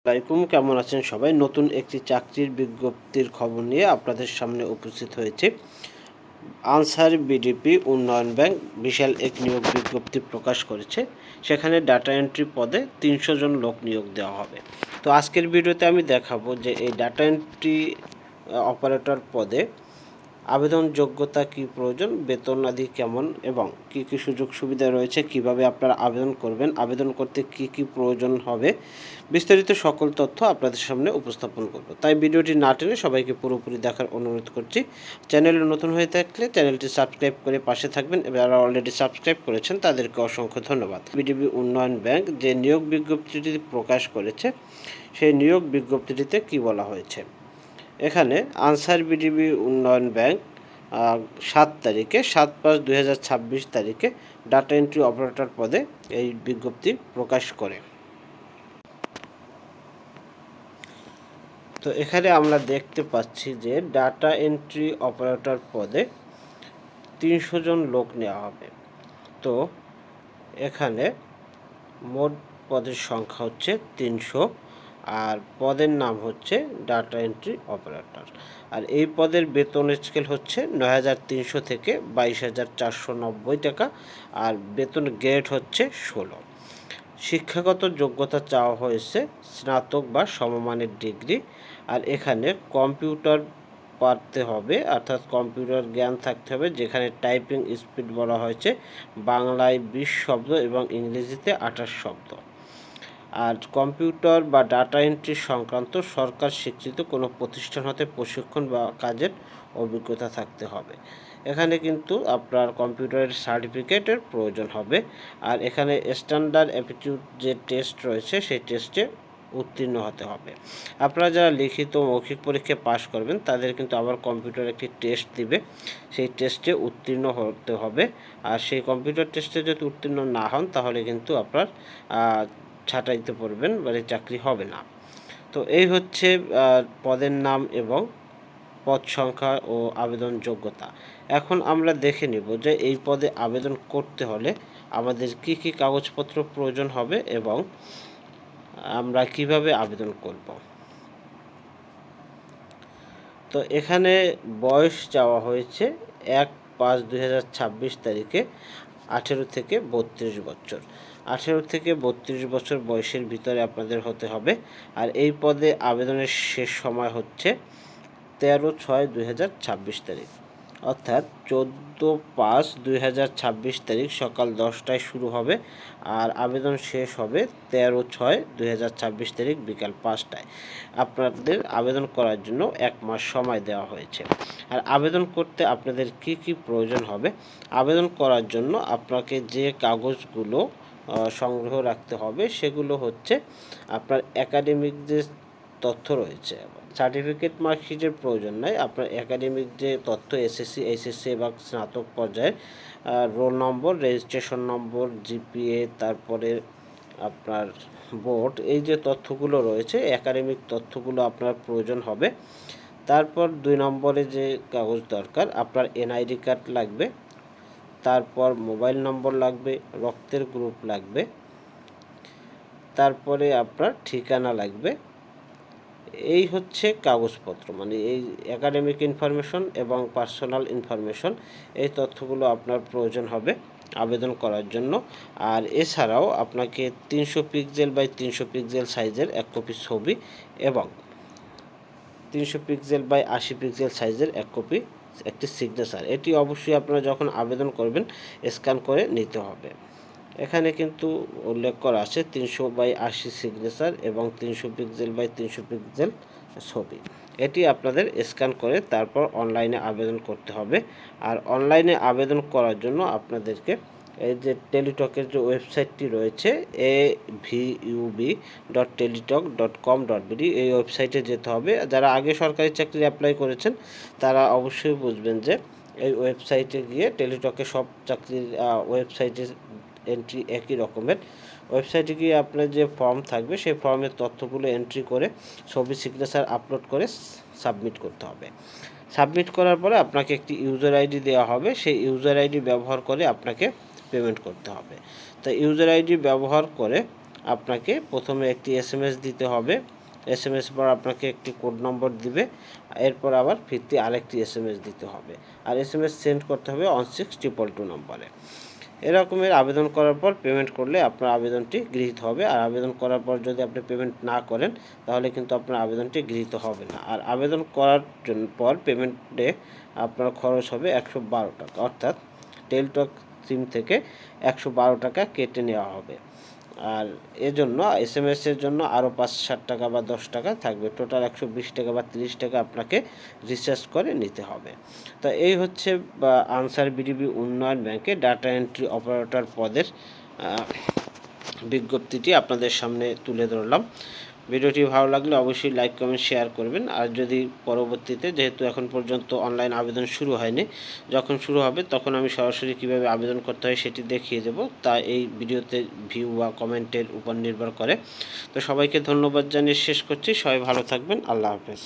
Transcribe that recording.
আসসালামাইকুম, কেমন আছেন সবাই? নতুন একটি চাকরির বিজ্ঞপ্তির খবর নিয়ে আপনাদের সামনে উপস্থিত হয়েছে। আনসার বিডিপি উন্নয়ন ব্যাংক বিশাল এক নিয়োগ বিজ্ঞপ্তি প্রকাশ করেছে। সেখানে ডাটা এন্ট্রি পদে 300 জন লোক নিয়োগ দেওয়া হবে। তো আজকের ভিডিওতে আমি দেখাবো যে এই ডাটা এন্ট্রি অপারেটর পদে আবেদন যোগ্যতা কি প্রয়োজন, বেতন আদি কেমন এবং কি কি সুযোগ সুবিধা রয়েছে, কিভাবে আপনারা আবেদন করবেন, আবেদন করতে কি কি প্রয়োজন হবে, বিস্তারিত সকল তথ্য আপনাদের সামনে উপস্থাপন করব। তাই ভিডিওটি না টেনে সবাইকে পুরোপুরি দেখার অনুরোধ করছি। চ্যানেলে নতুন হয়ে থাকলে চ্যানেলটি সাবস্ক্রাইব করে পাশে থাকবেন এবং যারা অলরেডি সাবস্ক্রাইব করেছেন তাদেরকে অসংখ্য ধন্যবাদ। বিডিবি উন্নয়ন ব্যাংক যে নিয়োগ বিজ্ঞপ্তিটি প্রকাশ করেছে সেই নিয়োগ বিজ্ঞপ্তিটিতে কি বলা হয়েছে। এখানে আনসার বিডিবি উন্নয়ন ব্যাংক 7/5/2026 তারিখে ডাটা এন্ট্রি অপারেটর পদে এই বিজ্ঞপ্তি প্রকাশ করে। তো এখানে আমরা দেখতে পাচ্ছি যে ডাটা এন্ট্রি অপারেটর পদে 300 জন লোক নেওয়া হবে। তো এখানে মোট পদের সংখ্যা হচ্ছে 300 আর পদের নাম হচ্ছে ডাটা এন্ট্রি অপারেটর। আর এই পদের বেতন স্কেল হচ্ছে 9,300 থেকে 22,490 টাকা আর বেতন গ্রেড হচ্ছে 16। শিক্ষাগত যোগ্যতা চাওয়া হয়েছে স্নাতক বা সমমানের ডিগ্রি। আর এখানে কম্পিউটার পারতে হবে, অর্থাৎ কম্পিউটার জ্ঞান থাকতে হবে। যেখানে টাইপিং স্পিড বলা হয়েছে বাংলায় 20 শব্দ এবং ইংরেজিতে 28 শব্দ। আর কম্পিউটার বা ডাটা এন্ট্রি সংক্রান্ত সরকার স্বীকৃত কোনো প্রতিষ্ঠান হতে প্রশিক্ষণ বা কাজের অভিজ্ঞতা থাকতে হবে। এখানে কিন্তু আপনার কম্পিউটারের সার্টিফিকেটের প্রয়োজন হবে। আর এখানে স্ট্যান্ডার্ড অ্যাপটিটিউড যে টেস্ট রয়েছে সেই টেস্টে উত্তীর্ণ হতে হবে। আপনারা যারা লিখিত মৌখিক পরীক্ষায় পাশ করবেন তাদের কিন্তু আবার কম্পিউটার একটি টেস্ট দিবে, সেই টেস্টে উত্তীর্ণ হতে হবে। আর সেই কম্পিউটার টেস্টে যদি উত্তীর্ণ না হন তাহলে কিন্তু আপনার ছাঁটাইতে পড়বেন, মানে চাকরি হবে না। তো এই হচ্ছে পদের নাম এবং পদ সংখ্যা ও আবেদন যোগ্যতা। এখন আমরা দেখে নিব যে এই পদে আবেদন করতে হলে আমাদের কি কি কাগজপত্র প্রয়োজন হবে এবং আমরা কিভাবে আবেদন করব। তো এখানে বয়স চাওয়া হয়েছে 1/5/2026 তারিখে 18 থেকে 32 বছর। 18 থেকে 32 বছর বয়সের ভিতরে আপনাদের হতে হবে। আর এই পদে আবেদনের শেষ সময় হচ্ছে 13/6/2026 তারিখ, অর্থাৎ 14/5/2026 তারিখ সকাল 10টায় শুরু হবে আর আবেদন শেষ হবে 13/6/2026 তারিখ বিকাল 5টায়। আপনাদের আবেদন করার জন্য 1 মাস সময় দেওয়া হয়েছে। আর আবেদন করতে আপনাদের কি কি প্রয়োজন হবে, আবেদন করার জন্য আপনাকে যে কাগজগুলো সংগ্রহ রাখতে হবে সেগুলো হচ্ছে আপনার একাডেমিক যে তথ্য রয়েছে। সার্টিফিকেট মার্কশিটের প্রয়োজন নাই, আপনার একাডেমিক যে তথ্য এসএসসি, এইচএসসি এবং স্নাতক পর্যায়ের roll number, registration number, GPA, তারপরে আপনার বোর্ড, এই যে তথ্যগুলো রয়েছে একাডেমিক তথ্যগুলো আপনার প্রয়োজন হবে। তারপর 2 নম্বরে যে কাগজ দরকার, আপনার এনআইডি কার্ড লাগবে, তারপর মোবাইল নম্বর লাগবে, রক্তের গ্রুপ লাগবে, তারপরে আপনার ঠিকানা লাগবে। এই হচ্ছে কাগজপত্র, মানে এই একাডেমিক ইনফরমেশন এবং পার্সোনাল ইনফরমেশন, এই তথ্যগুলো আপনার প্রয়োজন হবে আবেদন করার জন্য। আর এছাড়াও আপনাকে 300 পিক্সেল বাই 300 পিক্সেল সাইজের 1 কপি ছবি এবং 300 পিক্সেল বাই 80 পিক্সেল সাইজের 1 কপি একটি সিগনেচার, এটি অবশ্যই আপনারা যখন আবেদন করবেন স্ক্যান করে নিতে হবে। এখানে কিন্তু উল্লেখ করা আছে 300/80 সিগনেচার এবং 300 পিক্সেল বাই 300 পিক্সেল ছবি, এটি আপনাদের স্ক্যান করে তারপর অনলাইনে আবেদন করতে হবে। আর অনলাইনে আবেদন করার জন্য আপনাদেরকে এই যে টেলিটকের যে ওয়েবসাইটটি রয়েছে avub.teletalk.com.bd, এই ওয়েবসাইটে যেতে হবে। যারা আগে সরকারি চাকরি অ্যাপ্লাই করেছেন তারা অবশ্যই বুঝবেন যে এই ওয়েবসাইটে গিয়ে টেলিটকে সব চাকরির ওয়েবসাইটে এন্ট্রি একই রকমের। ওয়েবসাইটে গিয়ে আপনার যে ফর্ম থাকবে সেই ফর্মের তথ্যগুলো এন্ট্রি করে ছবি সিগনেচার আপলোড করে সাবমিট করতে হবে। সাবমিট করার পরে আপনাকে একটি ইউজার আইডি দেওয়া হবে, সেই ইউজার আইডি ব্যবহার করে আপনাকে পেমেন্ট করতে হবে। তো ইউজার আইডি ব্যবহার করে আপনাকে প্রথমে একটি SMS দিতে হবে। SMS পর আপনাকে একটি কোড নম্বর দিবে, এরপর আবার ফিরতি আরেকটি SMS দিতে হবে, আর SMS সেন্ড করতে হবে 16222 নম্বরে। এরকমের আবেদন করার পর পেমেন্ট করলে আপনার আবেদনটি গৃহীত হবে। আর আবেদন করার পর যদি আপনি পেমেন্ট না করেন তাহলে কিন্তু আপনার আবেদনটি গৃহীত হবে না। আর আবেদন করার পর পেমেন্টে আপনার খরচ হবে 112 টাকা, অর্থাৎ টেলিটক সিম থেকে 112 টাকা কেটে নেওয়া হবে। আর এজন্য SMS এর জন্য আরও 5-7 টাকা বা 10 টাকা থাকবে, টোটাল 120 টাকা বা 30 টাকা আপনাকে রিচার্জ করে নিতে হবে। তো এই হচ্ছে আনসার বিডিবি উন্নয়ন ব্যাংকে ডাটা এন্ট্রি অপারেটর পদের বিজ্ঞপ্তিটি আপনাদের সামনে তুলে ধরলাম। ভিডিওটি ভালো লাগলে অবশ্যই লাইক কমেন্ট শেয়ার করবেন। আর যদি পরবর্তীতে, যেহেতু এখন পর্যন্ত অনলাইন আবেদন শুরু হয়নি, যখন শুরু হবে তখন আমি সরাসরি কীভাবে আবেদন করতে হয় সেটি দেখিয়ে দেব, তা এই ভিডিওতে ভিউ বা কমেন্টের উপর নির্ভর করে। তো সবাইকে ধন্যবাদ জানিয়ে শেষ করছি। সবাই ভালো থাকবেন। আল্লাহ হাফেজ।